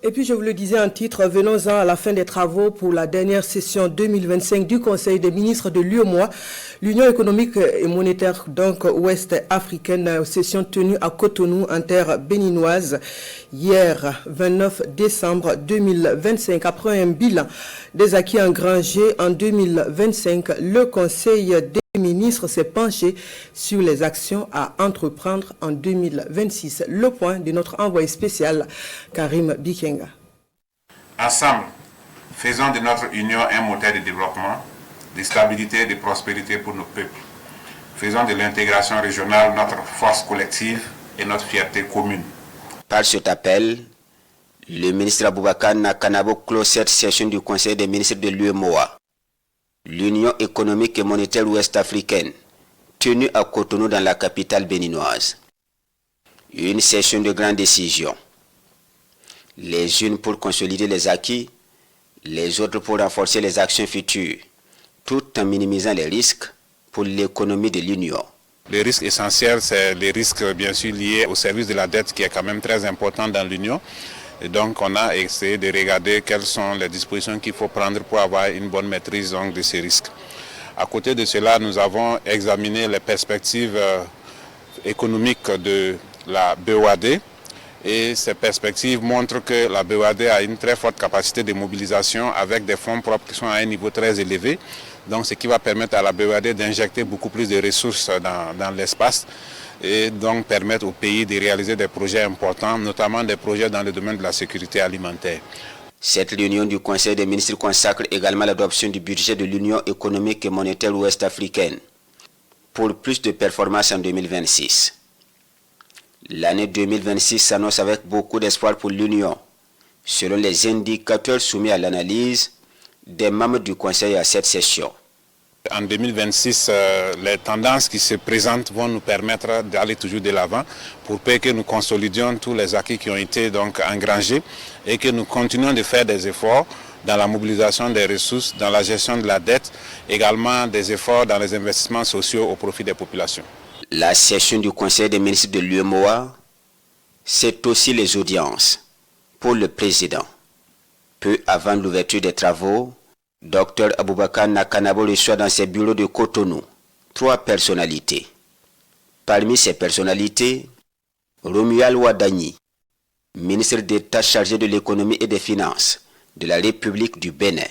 Et puis, je vous le disais en titre, venons-en à la fin des travaux pour la dernière session 2025 du Conseil des ministres de l'UEMOA, l'Union économique et monétaire donc ouest africaine, session tenue à Cotonou en terre béninoise hier 29 décembre 2025. Après un bilan des acquis engrangés en 2025, le Conseil des ministre s'est penché sur les actions à entreprendre en 2026. Le point de notre envoyé spécial, Karim Bikenga. Ensemble, faisons de notre union un moteur de développement, de stabilité et de prospérité pour nos peuples. Faisons de l'intégration régionale notre force collective et notre fierté commune. Par cet appel, le ministre Aboubakar Nakanabo clôt cette session du Conseil des ministres de l'UEMOA, l'Union économique et monétaire ouest-africaine, tenue à Cotonou dans la capitale béninoise. Une session de grandes décisions, les unes pour consolider les acquis, les autres pour renforcer les actions futures, tout en minimisant les risques pour l'économie de l'Union. Les risques essentiels, c'est les risques bien sûr liés au service de la dette qui est quand même très important dans l'Union. Et donc on a essayé de regarder quelles sont les dispositions qu'il faut prendre pour avoir une bonne maîtrise donc, de ces risques. À côté de cela, nous avons examiné les perspectives économiques de la BOAD. Et ces perspectives montrent que la BOAD a une très forte capacité de mobilisation avec des fonds propres qui sont à un niveau très élevé. Donc ce qui va permettre à la BOAD d'injecter beaucoup plus de ressources dans l'espace et donc permettre au pays de réaliser des projets importants, notamment des projets dans le domaine de la sécurité alimentaire. Cette réunion du Conseil des ministres consacre également l'adoption du budget de l'Union économique et monétaire ouest-africaine pour plus de performances en 2026. L'année 2026 s'annonce avec beaucoup d'espoir pour l'Union, selon les indicateurs soumis à l'analyse des membres du Conseil à cette session. En 2026, les tendances qui se présentent vont nous permettre d'aller toujours de l'avant pour que nous consolidions tous les acquis qui ont été donc engrangés et que nous continuons de faire des efforts dans la mobilisation des ressources, dans la gestion de la dette, également des efforts dans les investissements sociaux au profit des populations. La session du Conseil des ministres de l'UEMOA, c'est aussi les audiences pour le président. Peu avant l'ouverture des travaux, Dr Aboubakar Nakanabo reçoit dans ses bureaux de Cotonou 3 personnalités. Parmi ces personnalités, Romuald Wadagni, ministre d'État chargé de l'économie et des finances de la République du Bénin.